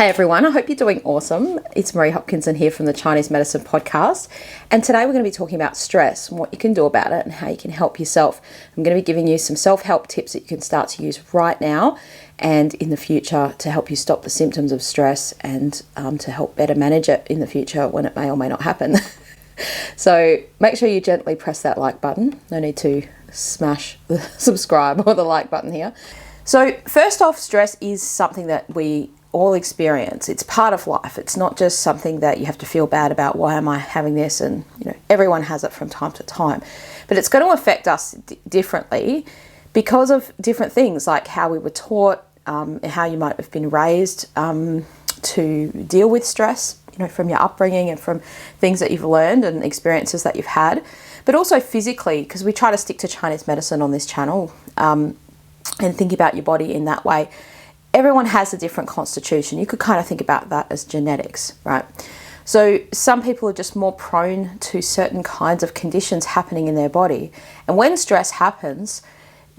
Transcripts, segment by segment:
Hey everyone, I hope you're doing awesome. It's Marie Hopkinson here from the Chinese Medicine Podcast, and today we're going to be talking about stress and what you can do about it and how you can help yourself. I'm going to be giving you some self-help tips that you can start to use right now and in the future to help you stop the symptoms of stress and to help better manage it in the future when it may or may not happen. So make sure you gently press that like button. No need to smash the subscribe or the like button here. So first off, stress is something that we all experience. It's part of life. It's not just something that you have to feel bad about. Why am I having this? And everyone has it from time to time, but it's going to affect us differently because of different things like how we were taught, how you might have been raised to deal with stress, from your upbringing and from things that you've learned and experiences that you've had, but also physically, because we try to stick to Chinese medicine on this channel and think about your body in that way. Everyone has a different constitution. You could kind of think about that as genetics, right? So some people are just more prone to certain kinds of conditions happening in their body. And when stress happens,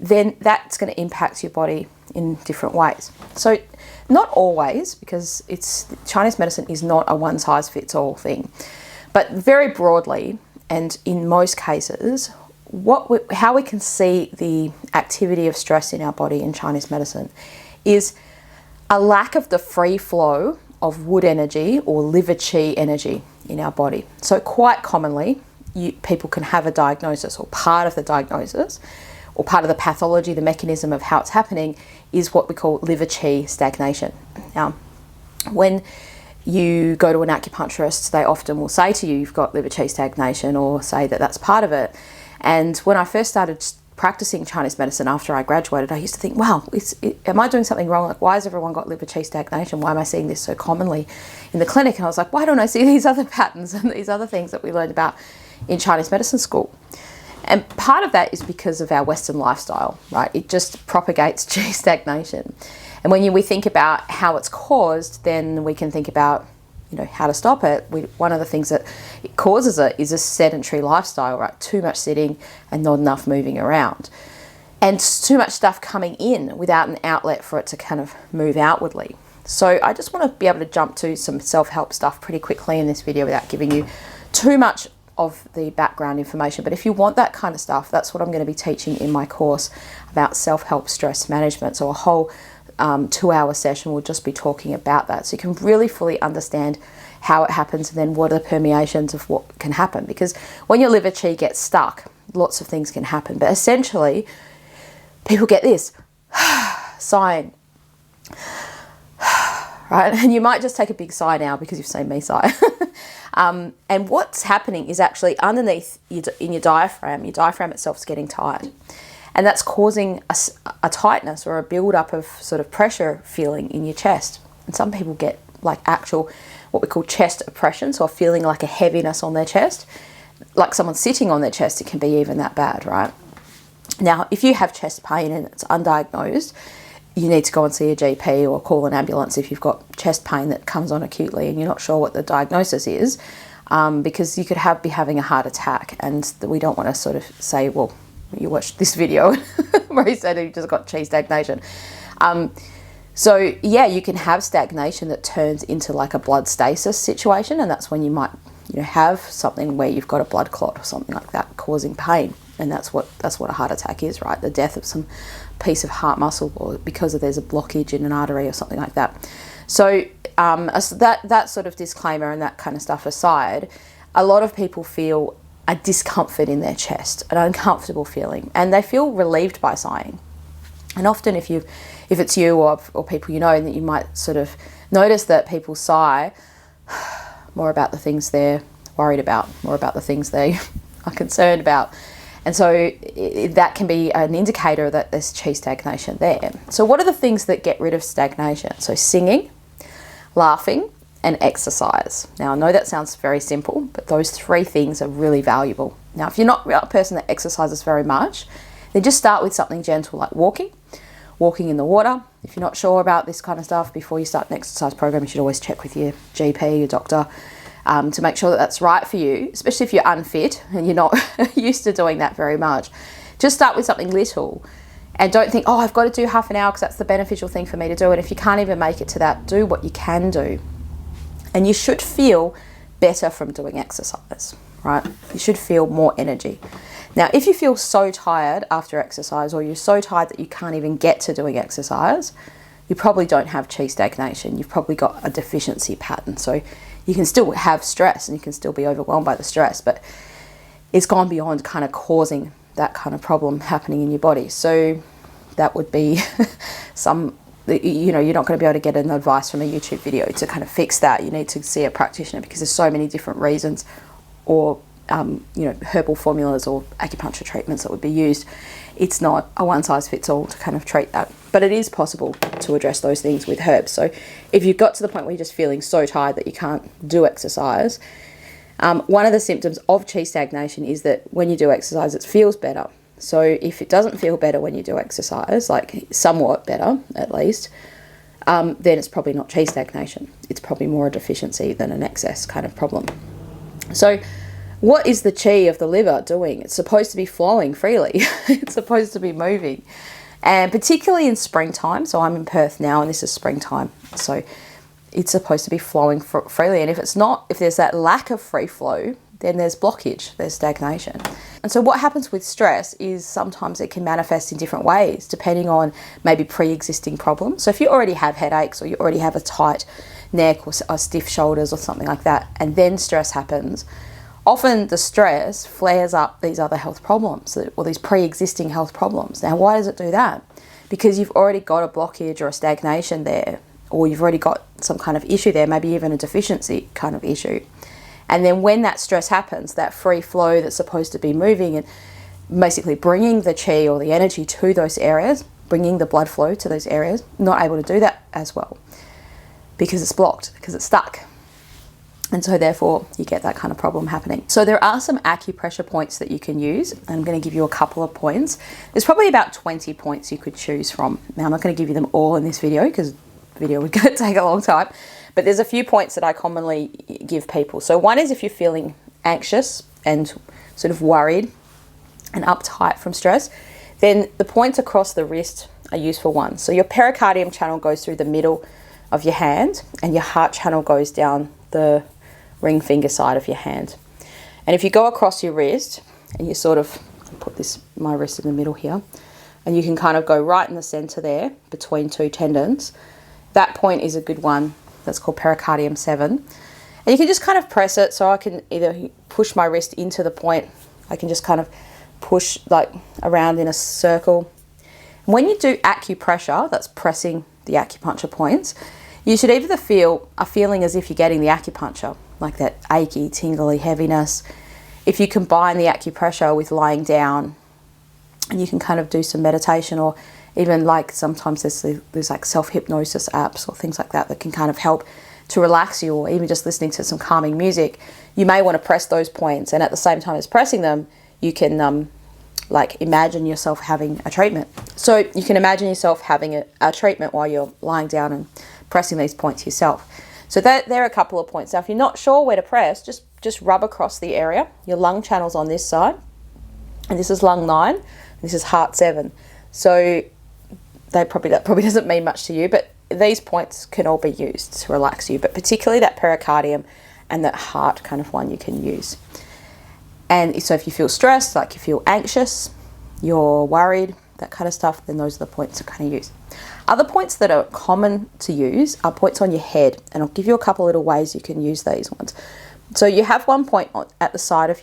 then that's going to impact your body in different ways. So not always, because Chinese medicine is not a one-size-fits-all thing. But very broadly, and in most cases, how we can see the activity of stress in our body in Chinese medicine is a lack of the free flow of wood energy or liver qi energy in our body. So quite commonly, people can have a diagnosis, or part of the diagnosis, or part of the pathology, the mechanism of how it's happening is what we call liver qi stagnation. Now, when you go to an acupuncturist, they often will say to you, you've got liver qi stagnation, or say that that's part of it. And when I first started practicing Chinese medicine after I graduated, I used to think, wow, am I doing something wrong? Like, why has everyone got liver qi stagnation? Why am I seeing this so commonly in the clinic? And I was like, why don't I see these other patterns and these other things that we learned about in Chinese medicine school? And part of that is because of our Western lifestyle, right? It just propagates qi stagnation. And when we think about how it's caused, then we can think about how to stop it. One of the things that it causes it is a sedentary lifestyle, right? Too much sitting and not enough moving around. And too much stuff coming in without an outlet for it to kind of move outwardly. So I just want to be able to jump to some self-help stuff pretty quickly in this video without giving you too much of the background information. But if you want that kind of stuff, that's what I'm going to be teaching in my course about self-help stress management. So a whole 2-hour session will just be talking about that, so you can really fully understand how it happens and then what are the permeations of what can happen. Because when your liver qi gets stuck, lots of things can happen, but essentially people get this sighing, right? And you might just take a big sigh now because you've seen me sigh. And what's happening is actually underneath in your diaphragm itself is getting tight. And that's causing a tightness or a build-up of sort of pressure feeling in your chest. And some people get like actual, what we call chest oppression, so feeling like a heaviness on their chest. Like someone sitting on their chest, it can be even that bad, right? Now, if you have chest pain and it's undiagnosed, you need to go and see a GP or call an ambulance if you've got chest pain that comes on acutely and you're not sure what the diagnosis is, because you could be having a heart attack, and we don't want to sort of say, well, you watched this video where he said he just got qi stagnation. So yeah, you can have stagnation that turns into like a blood stasis situation, and that's when you might have something where you've got a blood clot or something like that causing pain, and that's what a heart attack is, right? The death of some piece of heart muscle, or because there's a blockage in an artery or something like that. So that sort of disclaimer and that kind of stuff aside, a lot of people feel a discomfort in their chest, an uncomfortable feeling, and they feel relieved by sighing. And often if it's you or people and that you might sort of notice that people sigh more about the things they're worried about, more about the things they are concerned about. And so that can be an indicator that there's qi stagnation there. So what are the things that get rid of stagnation? So singing, laughing, and exercise. Now, I know that sounds very simple, but those 3 things are really valuable. Now, if you're not a person that exercises very much, then just start with something gentle like walking in the water. If you're not sure about this kind of stuff, before you start an exercise program, you should always check with your GP, your doctor, to make sure that that's right for you, especially if you're unfit and you're not used to doing that very much. Just start with something little. And don't think, oh, I've got to do half an hour because that's the beneficial thing for me to do. And if you can't even make it to that, do what you can do. And you should feel better from doing exercise, right? You should feel more energy. Now, if you feel so tired after exercise, or you're so tired that you can't even get to doing exercise, you probably don't have chi stagnation. You've probably got a deficiency pattern. So you can still have stress and you can still be overwhelmed by the stress, but it's gone beyond kind of causing that kind of problem happening in your body. So that would be you know, you're not going to be able to get an advice from a YouTube video to kind of fix that. You need to see a practitioner because there's so many different reasons, or you know, herbal formulas or acupuncture treatments that would be used. It's not a one size fits all to kind of treat that, but it is possible to address those things with herbs. So if you've got to the point where you're just feeling so tired that you can't do exercise, one of the symptoms of chi stagnation is that when you do exercise, it feels better. So if it doesn't feel better when you do exercise, like somewhat better at least, then it's probably not chi stagnation. It's probably more a deficiency than an excess kind of problem. So what is the chi of the liver doing? It's supposed to be flowing freely. It's supposed to be moving. And particularly in springtime, so I'm in Perth now and this is springtime, so it's supposed to be flowing freely. And if it's not, if there's that lack of free flow, then there's blockage, there's stagnation. And so what happens with stress is sometimes it can manifest in different ways, depending on maybe pre-existing problems. So if you already have headaches, or you already have a tight neck or stiff shoulders or something like that, and then stress happens, often the stress flares up these other health problems, or these pre-existing health problems. Now, why does it do that? Because you've already got a blockage or a stagnation there, or you've already got some kind of issue there, maybe even a deficiency kind of issue. And then when that stress happens, that free flow that's supposed to be moving and basically bringing the chi or the energy to those areas, bringing the blood flow to those areas, not able to do that as well because it's blocked, because it's stuck. And so therefore you get that kind of problem happening. So there are some acupressure points that you can use. I'm going to give you a couple of points. There's probably about 20 points you could choose from. Now I'm not going to give you them all in this video because the video would take a long time. But there's a few points that I commonly give people. So one is if you're feeling anxious and sort of worried and uptight from stress, then the points across the wrist are useful ones. So your pericardium channel goes through the middle of your hand and your heart channel goes down the ring finger side of your hand. And if you go across your wrist and you sort of put my wrist in the middle here, and you can kind of go right in the center there between two tendons, that point is a good one. That's called pericardium 7. And you can just kind of press it. So I can either push my wrist into the point. I can just kind of push like around in a circle. And when you do acupressure, that's pressing the acupuncture points, you should either feel a feeling as if you're getting the acupuncture, like that achy, tingly heaviness. If you combine the acupressure with lying down, and you can kind of do some meditation, or even like sometimes there's like self-hypnosis apps or things like that that can kind of help to relax you, or even just listening to some calming music. You may want to press those points, and at the same time as pressing them, you can like imagine yourself having a treatment. So you can imagine yourself having a treatment while you're lying down and pressing these points yourself. So there are a couple of points. Now, if you're not sure where to press, just rub across the area. Your lung channel's on this side, and this is lung 9, and this is heart 7. So that probably doesn't mean much to you, but these points can all be used to relax you, but particularly that pericardium and that heart kind of one you can use. And so if you feel stressed, like you feel anxious, you're worried, that kind of stuff, then those are the points to kind of use. Other points that are common to use are points on your head, and I'll give you a couple little ways you can use these ones. So you have one point at the side of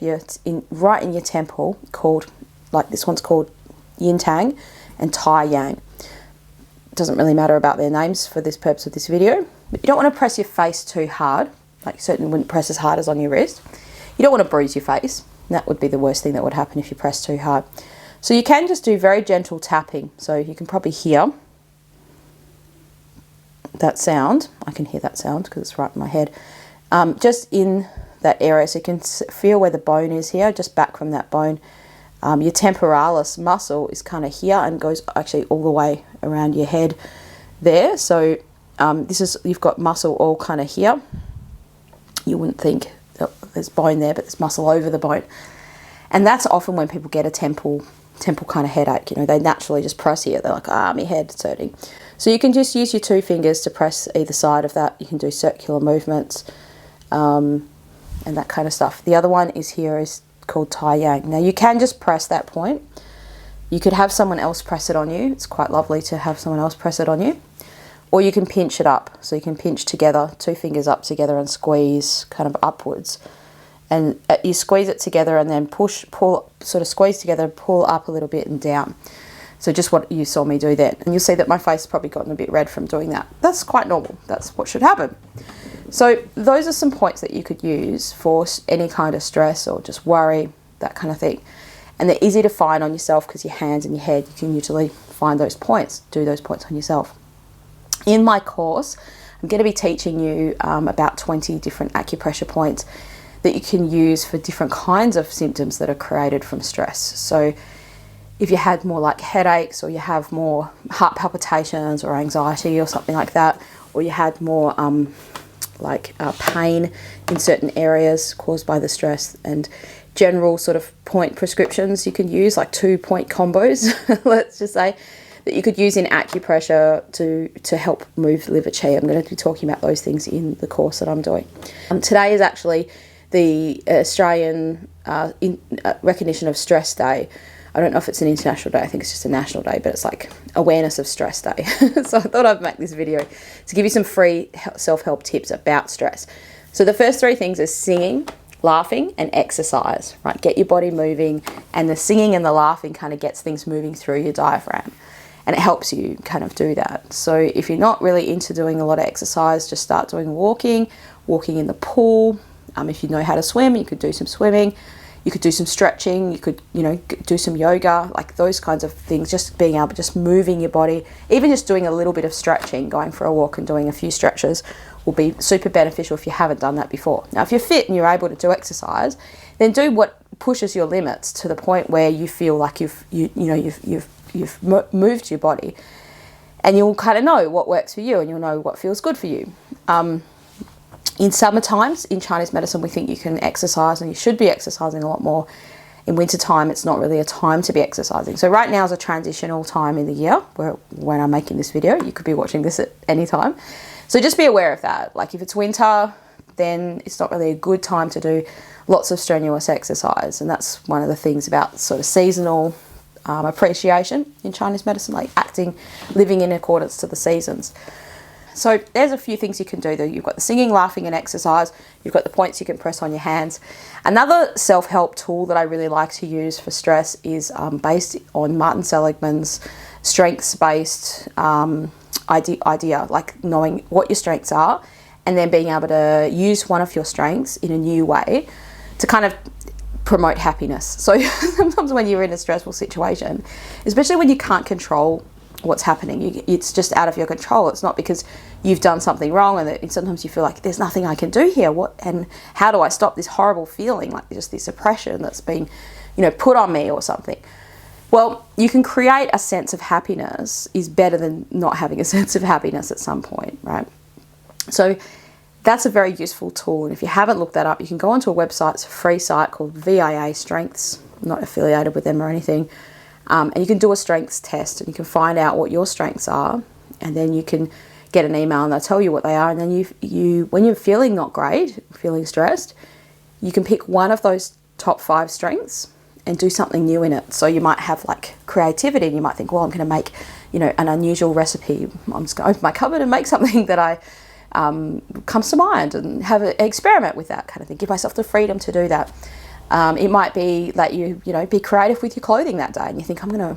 right in your temple called, like this one's called Yin Tang and Tai Yang. It doesn't really matter about their names for this purpose of this video, but you don't want to press your face too hard. Like you certainly wouldn't press as hard as on your wrist. You don't want to bruise your face. That would be the worst thing that would happen if you press too hard. So you can just do very gentle tapping. So you can probably hear that sound. I can hear that sound because it's right in my head. Just in that area, so you can feel where the bone is here, just back from that bone. Your temporalis muscle is kind of here and goes actually all the way around your head there. So you've got muscle all kind of here. You wouldn't think that there's bone there, but there's muscle over the bone. And that's often when people get a temple temple kind of headache. You know, they naturally just press here. They're like, ah, my head's hurting. So you can just use your 2 fingers to press either side of that. You can do circular movements and that kind of stuff. The other one is called Tai Yang. Now you can just press that point. You could have someone else press it on you. It's quite lovely to have someone else press it on you. Or you can pinch it up. So you can pinch together, 2 fingers up together and squeeze kind of upwards. And you squeeze it together and then pull, sort of squeeze together, pull up a little bit and down. So just what you saw me do then. And you'll see that my face has probably gotten a bit red from doing that. That's quite normal. That's what should happen. So those are some points that you could use for any kind of stress or just worry, that kind of thing. And they're easy to find on yourself because your hands and your head, you can usually find those points, do those points on yourself. In my course, I'm going to be teaching you about 20 different acupressure points that you can use for different kinds of symptoms that are created from stress. So if you had more like headaches, or you have more heart palpitations or anxiety or something like that, or you had more pain in certain areas caused by the stress, and general sort of point prescriptions you can use, like 2-point combos, let's just say, that you could use in acupressure to help move liver chi. I'm going to be talking about those things in the course that I'm doing. Today is actually the Australian recognition of Stress Day. I don't know if it's an international day, I think it's just a national day, but it's like Awareness of Stress Day. So I thought I'd make this video to give you some free self-help tips about stress. So the first 3 things are singing, laughing and exercise, right? Get your body moving, and the singing and the laughing kind of gets things moving through your diaphragm. And it helps you kind of do that. So if you're not really into doing a lot of exercise, just start doing walking in the pool. If you know how to swim, you could do some swimming. You could do some stretching. You could, do some yoga, like those kinds of things. Just being able, just moving your body, even just doing a little bit of stretching, going for a walk and doing a few stretches will be super beneficial if you haven't done that before. Now, if you're fit and you're able to do exercise, then do what pushes your limits to the point where you feel like you've moved your body, and you'll kind of know what works for you, and you'll know what feels good for you. In summer times, in Chinese medicine, we think you can exercise, and you should be exercising a lot more. In winter time, it's not really a time to be exercising. So right now is a transitional time in the year when I'm making this video. You could be watching this at any time. So just be aware of that. Like if it's winter, then it's not really a good time to do lots of strenuous exercise. And that's one of the things about sort of seasonal appreciation in Chinese medicine, like living in accordance to the seasons. So there's a few things you can do though. You've got the singing, laughing and exercise. You've got the points you can press on your hands. Another self-help tool that I really like to use for stress is based on Martin Seligman's strengths-based idea, like knowing what your strengths are and then being able to use one of your strengths in a new way to kind of promote happiness. So sometimes when you're in a stressful situation, especially when you can't control what's happening, it's just out of your control. It's not because you've done something wrong, and sometimes you feel like there's nothing I can do here. And how do I stop this horrible feeling, like just this oppression that's been, put on me or something? Well, you can create a sense of happiness is better than not having a sense of happiness at some point, right? So that's a very useful tool. And if you haven't looked that up, you can go onto a website. It's a free site called VIA Strengths. I'm not affiliated with them or anything. And you can do a strengths test, and you can find out what your strengths are, and then you can get an email and they'll tell you what they are. And then you when you're feeling not great, feeling stressed, you can pick one of those top 5 strengths and do something new in it. So you might have like creativity, and you might think, well, I'm going to make, an unusual recipe. I'm just going to open my cupboard and make something that comes to mind, and have an experiment with that kind of thing. Give myself the freedom to do that. It might be that you be creative with your clothing that day, and you think, I'm going to,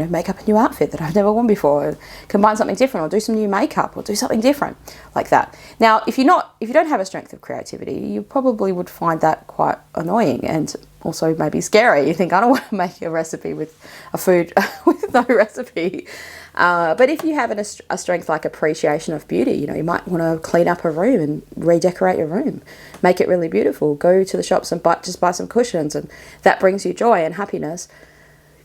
make up a new outfit that I've never worn before, or combine something different, or do some new makeup, or do something different like that. Now, if you don't have a strength of creativity, you probably would find that quite annoying and also maybe scary. You think, I don't want to make a recipe with a food with no recipe. But if you have a strength like appreciation of beauty, you might want to clean up a room and redecorate your room, make it really beautiful. Go to the shops and just buy some cushions, and that brings you joy and happiness.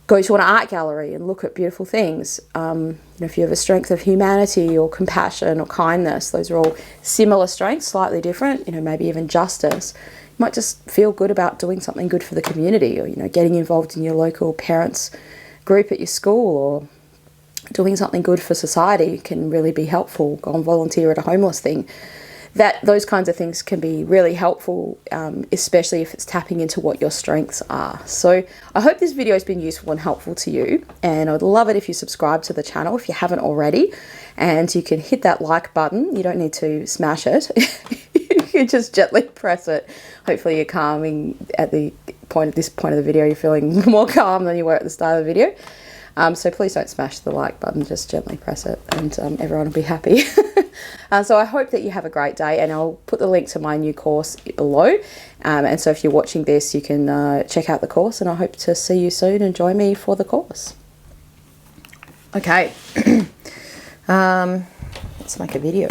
Go to an art gallery and look at beautiful things. If you have a strength of humanity or compassion or kindness, those are all similar strengths, slightly different. Maybe even justice. You might just feel good about doing something good for the community, or getting involved in your local parents' group at your school, or doing something good for society can really be helpful. Go and volunteer at a homeless thing. Those kinds of things can be really helpful, especially if it's tapping into what your strengths are. So I hope this video has been useful and helpful to you, and I would love it if you subscribe to the channel if you haven't already, and you can hit that like button. You don't need to smash it. You can just gently press it. Hopefully you're calming at this point of the video. You're feeling more calm than you were at the start of the video. So please don't smash the like button, just gently press it, and everyone will be happy. So I hope that you have a great day, and I'll put the link to my new course below. And so if you're watching this, you can check out the course, and I hope to see you soon and join me for the course. Okay, let's make a video.